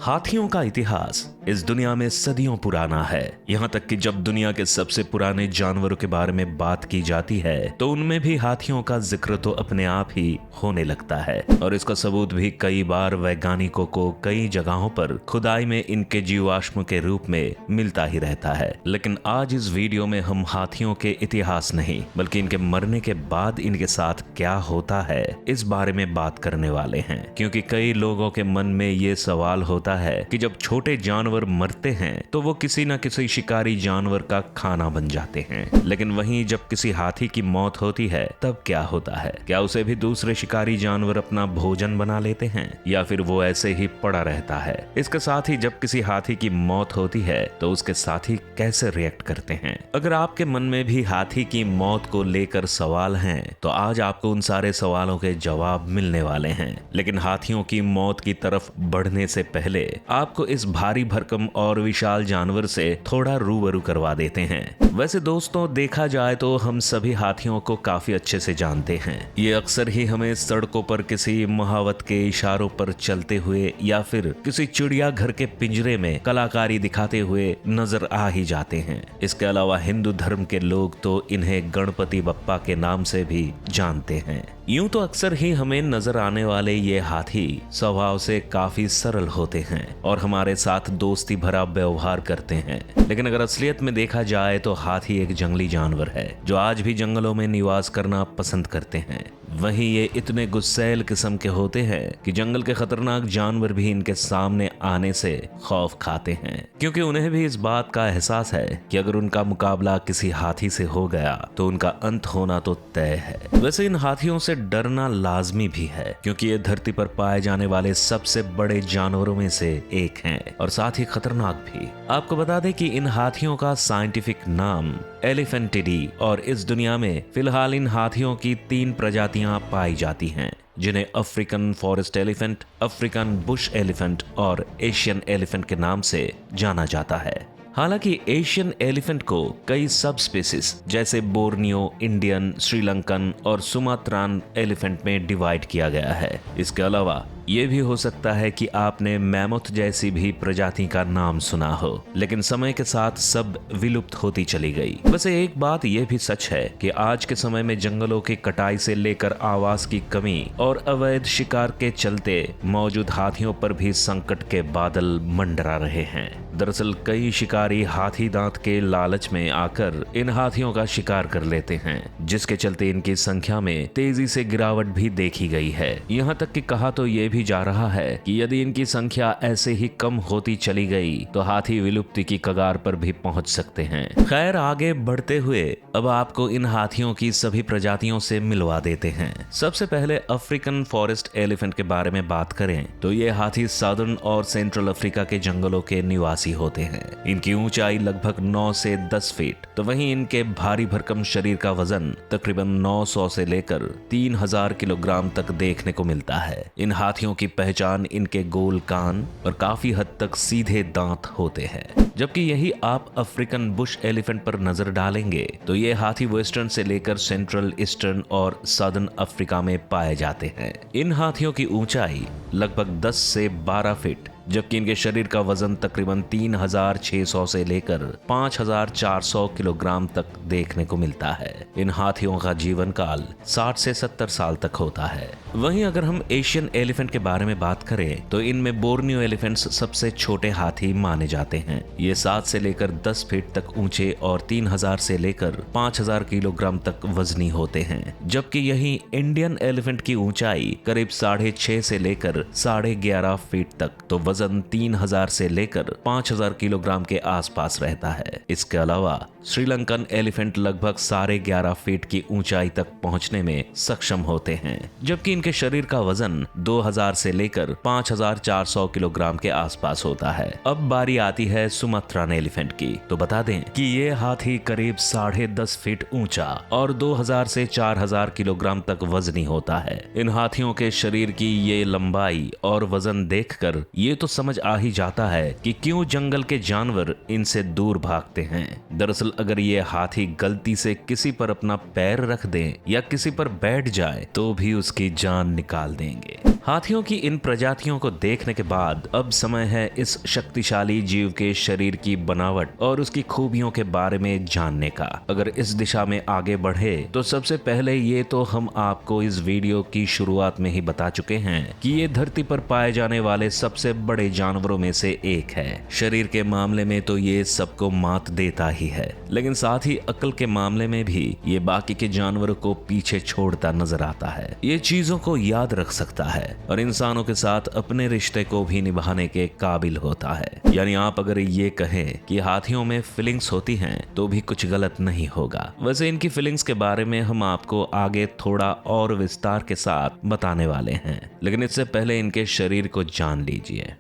हाथियों का इतिहास इस दुनिया में सदियों पुराना है। यहाँ तक कि जब दुनिया के सबसे पुराने जानवरों के बारे में बात की जाती है तो उनमें भी हाथियों का जिक्र तो अपने आप ही होने लगता है और इसका सबूत भी कई बार वैज्ञानिकों को कई जगहों पर खुदाई में इनके जीवाश्म के रूप में मिलता ही रहता है। लेकिन आज इस वीडियो में हम हाथियों के इतिहास नहीं बल्कि इनके मरने के बाद इनके साथ क्या होता है इस बारे में बात करने वाले हैं, क्योंकि कई लोगों के मन में ये सवाल होता है कि जब छोटे जानवर मरते हैं तो वो किसी न किसी शिकारी जानवर का खाना बन जाते हैं, लेकिन वहीं जब किसी हाथी की मौत होती है तब क्या होता है? क्या उसे भी दूसरे शिकारी जानवर अपना भोजन बना लेते हैं या फिर वो ऐसे ही पड़ा रहता है? इसके साथ ही जब किसी हाथी की मौत होती है तो उसके साथी कैसे रिएक्ट करते हैं? अगर आपके मन में भी हाथी की मौत को लेकर सवाल हैं तो आज आपको उन सारे सवालों के जवाब मिलने वाले हैं। लेकिन हाथियों की मौत की तरफ बढ़ने से पहले आपको इस भारी भरकम और विशाल जानवर से थोड़ा रूबरू करवा देते हैं। वैसे दोस्तों, देखा जाए तो हम सभी हाथियों को काफी अच्छे से जानते हैं। ये अक्सर ही हमें सड़कों पर किसी महावत के इशारों पर चलते हुए या फिर किसी चिड़ियाघर के पिंजरे में कलाकारी दिखाते हुए नजर आ ही जाते हैं। इसके अलावा हिंदू धर्म के लोग तो इन्हें गणपति बप्पा के नाम से भी जानते हैं। यूं तो अक्सर ही हमें नजर आने वाले ये हाथी स्वभाव से काफी सरल होते हैं और हमारे साथ दोस्ती भरा व्यवहार करते हैं, लेकिन अगर असलियत में देखा जाए तो हाथी एक जंगली जानवर है जो आज भी जंगलों में निवास करना पसंद करते हैं। वहीं ये इतने गुस्सैल किस्म के होते हैं कि जंगल के खतरनाक जानवर भी इनके सामने आने से खौफ खाते हैं, क्योंकि उन्हें भी इस बात का एहसास है कि अगर उनका मुकाबला किसी हाथी से हो गया तो उनका अंत होना तो तय है। वैसे इन हाथियों से डरना लाजमी भी है, क्योंकि ये धरती पर पाए जाने वाले सबसे बड़े जानवरों में से एक हैं और साथ ही खतरनाक भी। आपको बता दें कि इन हाथियों का साइंटिफिक नाम एलिफेंटिडी और इस दुनिया में फिलहाल इन हाथियों की 3 प्रजातियां पाई जाती हैं, जिन्हें African forest elephant, African Bush elephant और एशियन एलिफेंट के नाम से जाना जाता है। हालांकि एशियन एलिफेंट को कई सब स्पीसीज जैसे बोर्नियो, इंडियन, श्रीलंकन और सुमात्रान एलिफेंट में डिवाइड किया गया है। इसके अलावा ये भी हो सकता है कि आपने मैमथ जैसी भी प्रजाति का नाम सुना हो, लेकिन समय के साथ सब विलुप्त होती चली गई। वैसे एक बात यह भी सच है कि आज के समय में जंगलों की कटाई से लेकर आवास की कमी और अवैध शिकार के चलते मौजूद हाथियों पर भी संकट के बादल मंडरा रहे हैं। दरअसल कई शिकारी हाथी दांत के लालच में आकर इन हाथियों का शिकार कर लेते हैं, जिसके चलते इनकी संख्या में तेजी से गिरावट भी देखी गई है। यहाँ तक कि कहा तो ये भी जा रहा है कि यदि इनकी संख्या ऐसे ही कम होती चली गई तो हाथी विलुप्ति की कगार पर भी पहुंच सकते हैं। खैर, आगे बढ़ते हुए अब आपको इन हाथियों की सभी प्रजातियों से मिलवा देते हैं। सबसे पहले अफ्रीकन फॉरेस्ट एलिफेंट के बारे में बात करें तो ये हाथी साउदर्न और सेंट्रल अफ्रीका के जंगलों के निवासी होते हैं। इनकी ऊंचाई लगभग 9 से 10 फीट, तो वहीं इनके भारी भरकम शरीर का वजन तकरीबन 900 से लेकर 3000 किलोग्राम तक देखने को मिलता है। इन हाथियों की पहचान इनके गोल कान और काफी हद तक सीधे दांत होते हैं। जबकि यही आप अफ्रीकन बुश एलिफेंट पर नजर डालेंगे तो ये हाथी वेस्टर्न से लेकर सेंट्रल, ईस्टर्न और सदर्न अफ्रीका में पाए जाते हैं। इन हाथियों की ऊंचाई लगभग 10 से 12 फीट, जबकि इनके शरीर का वजन तकरीबन 3600 से लेकर 5400 किलोग्राम तक देखने को मिलता है। इन हाथियों का जीवन काल 60 से 70 साल तक होता है। वहीं अगर हम एशियन एलिफेंट के बारे में बात करें तो इनमें बोर्नियो एलिफेंट्स सबसे छोटे हाथी माने जाते हैं। ये 7 से लेकर 10 फीट तक ऊंचे और 3000 से लेकर 5000 किलोग्राम तक वजनी होते हैं, जबकि यही इंडियन एलिफेंट की ऊंचाई करीब 6.5 से लेकर 11.5 फीट तक, तो वजन 3000 से लेकर 5000 किलोग्राम के आसपास रहता है। इसके अलावा श्रीलंकन एलिफेंट लगभग 11.5 फीट की ऊंचाई तक पहुंचने में सक्षम होते हैं, जबकि इनके शरीर का वजन 2000 से लेकर 5400 किलोग्राम के आसपास होता है। अब बारी आती है सुमात्रान एलिफेंट की, तो बता दें कि ये हाथी करीब 10.5 फीट ऊंचा और 2000 से 4000 किलोग्राम तक वजनी होता है। इन हाथियों के शरीर की ये लंबाई और वजन देखकर ये तो समझ आ ही जाता है कि क्यों जंगल के जानवर इनसे दूर भागते हैं। दरअसल अगर ये हाथी गलती से किसी पर अपना पैर रख दें या किसी पर बैठ जाए तो भी उसकी जान निकाल देंगे। हाथियों की इन प्रजातियों को देखने के बाद अब समय है इस शक्तिशाली जीव के शरीर की बनावट और उसकी खूबियों के बारे में जानने का। अगर इस दिशा में आगे बढ़े तो सबसे पहले ये तो हम आपको इस वीडियो की शुरुआत में ही बता चुके हैं कि ये धरती पर पाए जाने वाले सबसे बड़े जानवरों में से एक है। शरीर के मामले में तो ये सबको मात देता ही है, लेकिन साथ ही अक्ल के मामले में भी ये बाकी के जानवरों को पीछे छोड़ता नजर आता है। ये चीजों को याद रख सकता है और इंसानों के साथ अपने रिश्ते को भी निभाने के काबिल होता है। यानी आप अगर ये कहें कि हाथियों में फीलिंग्स होती हैं तो भी कुछ गलत नहीं होगा। वैसे इनकी फीलिंग्स के बारे में हम आपको आगे थोड़ा और विस्तार के साथ बताने वाले हैं, लेकिन इससे पहले इनके शरीर को जान लीजिए।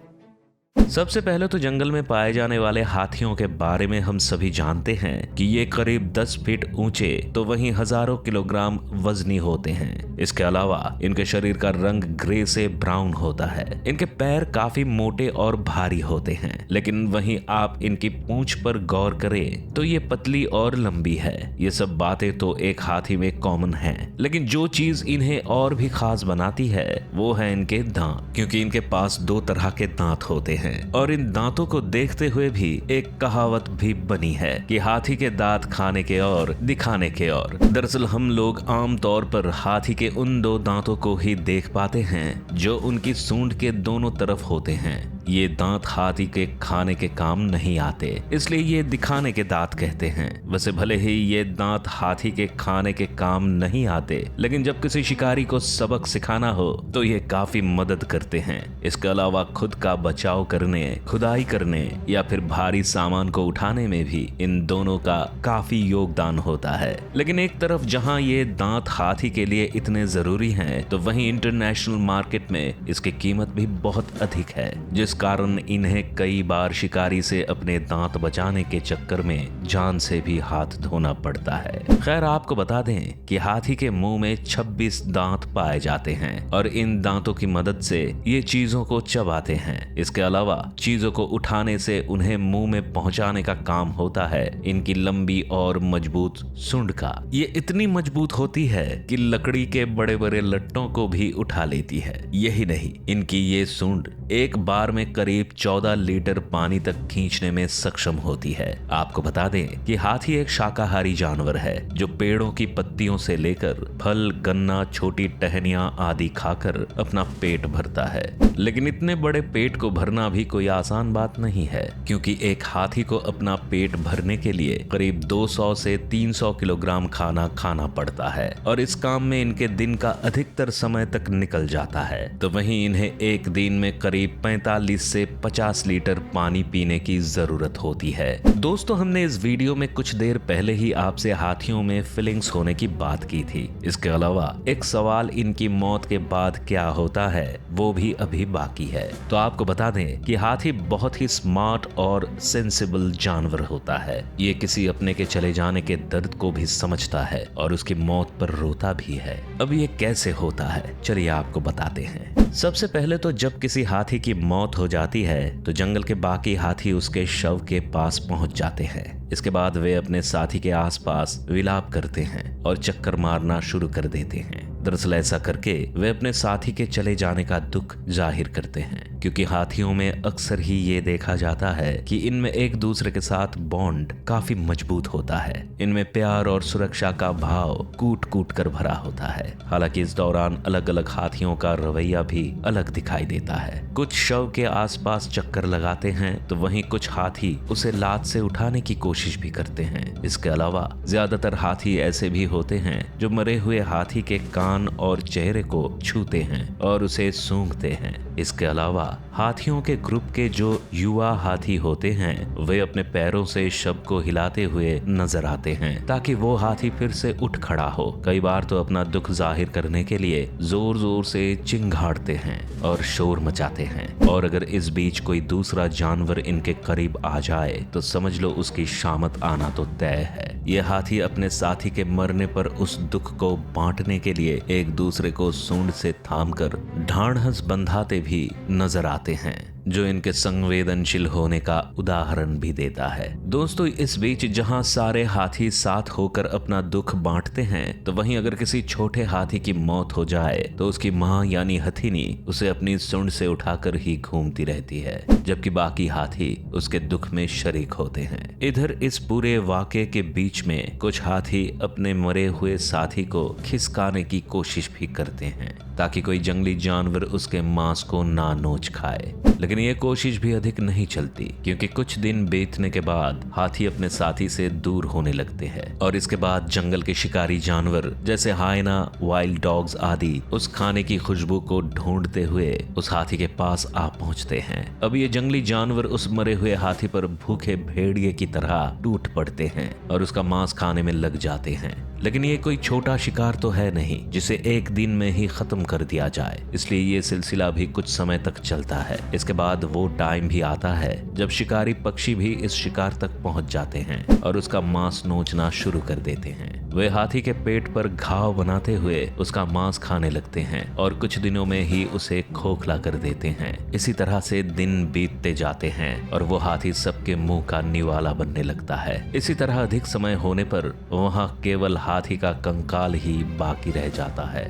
सबसे पहले तो जंगल में पाए जाने वाले हाथियों के बारे में हम सभी जानते हैं कि ये करीब 10 फीट ऊंचे तो वहीं हजारों किलोग्राम वजनी होते हैं। इसके अलावा इनके शरीर का रंग ग्रे से ब्राउन होता है। इनके पैर काफी मोटे और भारी होते हैं, लेकिन वहीं आप इनकी पूंछ पर गौर करें तो ये पतली और लंबी है। ये सब बातें तो एक हाथी में कॉमन हैं, लेकिन जो चीज इन्हें और भी खास बनाती है वो है इनके दांत, क्योंकि इनके पास 2 तरह के दांत होते हैं और इन दांतों को देखते हुए भी एक कहावत भी बनी है कि हाथी के दांत खाने के और दिखाने के और। दरअसल हम लोग आमतौर पर हाथी के उन 2 दांतों को ही देख पाते हैं जो उनकी सूंड के दोनों तरफ होते हैं। ये दांत हाथी के खाने के काम नहीं आते, इसलिए ये दिखाने के दांत कहते हैं। वैसे भले ही ये दांत हाथी के खाने के काम नहीं आते, लेकिन जब किसी शिकारी को सबक सिखाना हो तो ये काफी मदद करते हैं। इसके अलावा खुद का बचाव करने, खुदाई करने या फिर भारी सामान को उठाने में भी इन दोनों का काफी योगदान होता है। लेकिन एक तरफ जहां ये दांत हाथी के लिए इतने जरूरी हैं, तो वहीं इंटरनेशनल मार्केट में इसकी कीमत भी बहुत अधिक है, जिस कारण इन्हें कई बार शिकारी से अपने दांत बचाने के चक्कर में जान से भी हाथ धोना पड़ता है। खैर आपको बता दें कि हाथी के मुंह में 26 दांत पाए जाते हैं और इन दांतों की मदद से ये चीजों को चबाते हैं। इसके अलावा चीजों को उठाने से उन्हें मुंह में पहुंचाने का काम होता है इनकी लंबी और मजबूत सूंड का। ये इतनी मजबूत होती है कि लकड़ी के बड़े बड़े लट्टों को भी उठा लेती है। यही नहीं, इनकी ये सूंड एक बार में करीब 14 लीटर पानी तक खींचने में सक्षम होती है। आपको बता दें कि हाथी एक शाकाहारी जानवर है जो पेड़ों की पत्तियों से लेकर फल, गन्ना, छोटी टहनियां आदि खाकर अपना पेट भरता है। लेकिन इतने बड़े पेट को भरना भी कोई आसान बात नहीं है, क्योंकि एक हाथी को अपना पेट भरने के लिए करीब 200 से 300 किलोग्राम खाना खाना पड़ता है और इस काम में इनके दिन का अधिकतर समय तक निकल जाता है। तो वहीं इन्हें एक दिन में करीब 45 से 50 लीटर पानी पीने की जरूरत होती है। दोस्तों हमने इस वीडियो में कुछ देर पहले ही आपसे हाथियों में फीलिंग्स होने की बात की थी। इसके अलावा एक सवाल, इनकी मौत के बाद क्या होता है, वो भी अभी बाकी है। तो आपको बता दें कि हाथी बहुत ही स्मार्ट और सेंसिबल जानवर होता है। ये किसी अपने के चले जाने के दर्द को भी समझता है और उसकी मौत पर रोता भी है। अब ये कैसे होता है, चलिए आपको बताते हैं। सबसे पहले तो जब किसी हाथी की मौत हो जाती है तो जंगल के बाकी हाथी उसके शव के पास पहुंच जाते हैं। इसके बाद वे अपने साथी के आसपास विलाप करते हैं और चक्कर मारना शुरू कर देते हैं। दरअसल ऐसा करके वे अपने साथी के चले जाने का दुख जाहिर करते हैं, क्योंकि हाथियों में अक्सर ही ये देखा जाता है कि इनमें एक दूसरे के साथ बॉन्ड काफी मजबूत होता है। इनमें प्यार और सुरक्षा का भाव कूट कूट कर भरा होता है। हालांकि इस दौरान अलग अलग हाथियों का रवैया भी अलग दिखाई देता है। कुछ शव के आसपास चक्कर लगाते हैं तो वहीं कुछ हाथी उसे लात से उठाने की कोशिश भी करते हैं। इसके अलावा ज्यादातर हाथी ऐसे भी होते हैं जो मरे हुए हाथी के कान और चेहरे को छूते हैं और उसे सूंघते हैं। इसके अलावा हाथियों के ग्रुप के जो युवा हाथी होते हैं वे अपने पैरों से शव को हिलाते हुए नजर आते हैं ताकि वो हाथी फिर से उठ खड़ा हो। कई बार तो अपना दुख जाहिर करने के लिए जोर जोर से चिंघाड़ते हैं और शोर मचाते हैं। और अगर इस बीच कोई दूसरा जानवर इनके करीब आ जाए तो समझ लो उसकी शामत आना तो तय है। ये हाथी अपने साथी के मरने पर उस दुख को बांटने के लिए एक दूसरे को सूंड से थामकर ढांढस बंधाते भी नजर आते हैं, जो इनके संवेदनशील होने का उदाहरण जन्म भी देता है। दोस्तों, इस बीच जहां सारे हाथी साथ होकर अपना दुख बांटते हैं, तो वहीं अगर किसी छोटे हाथी की मौत हो जाए तो उसकी माँ यानी हथिनी उसे अपनी सूंड से उठाकर ही घूमती रहती है, जबकि बाकी हाथी उसके दुख में शरीक होते हैं। इधर इस पूरे वाकये के बीच में कुछ हाथी अपने मरे हुए साथी को खिसकाने की कोशिश भी करते हैं ताकि कोई जंगली जानवर उसके मांस को ना नोच खाए, लेकिन ये कोशिश भी अधिक नहीं चलती, क्योंकि कुछ दिन बीतने के बाद हाथी अपने साथी से दूर होने लगते हैं और इसके बाद जंगल के शिकारी जानवर जैसे हायना, वाइल्ड डॉग्स आदि उस खाने की खुशबू को ढूंढते हुए उस हाथी के पास आ पहुंचते हैं। अब ये जंगली जानवर उस मरे हुए हाथी पर भूखे भेड़िए की तरह टूट पड़ते हैं और उसका मांस खाने में लग जाते हैं। लेकिन ये कोई छोटा शिकार तो है नहीं जिसे एक दिन में ही खत्म कर दिया जाए, इसलिए ये सिलसिला भी कुछ समय तक चलता है। इसके बाद वो टाइम भी आता है जब शिकारी पक्षी भी इस शिकार तक पहुंच जाते हैं और उसका मांस नोचना शुरू कर देते हैं। वे हाथी के पेट पर घाव बनाते हुए उसका मांस खाने लगते हैं और कुछ दिनों में ही उसे खोखला कर देते हैं। इसी तरह से दिन बीतते जाते हैं और वो हाथी सबके मुंह का निवाला बनने लगता है। इसी तरह अधिक समय होने पर वहां केवल हाथी का कंकाल ही बाकी रह जाता है।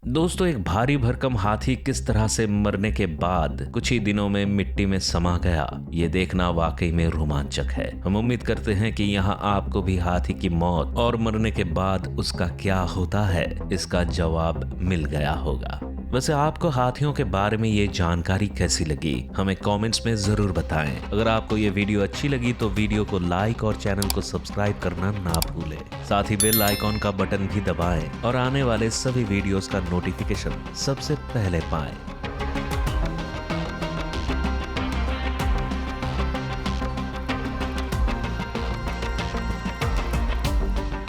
दोस्तों, एक भारी भरकम हाथी किस तरह से मरने के बाद कुछ ही दिनों में मिट्टी में समा गया, ये देखना वाकई में रोमांचक है। हम उम्मीद करते हैं कि यहाँ आपको भी हाथी की मौत और मरने के बाद उसका क्या होता है इसका जवाब मिल गया होगा। वैसे आपको हाथियों के बारे में ये जानकारी कैसी लगी, हमें कमेंट्स में जरूर बताएं। अगर आपको ये वीडियो अच्छी लगी तो वीडियो को लाइक और चैनल को सब्सक्राइब करना ना भूलें। साथ ही बेल आइकॉन का बटन भी दबाएं और आने वाले सभी वीडियोस का नोटिफिकेशन सबसे पहले पाएं।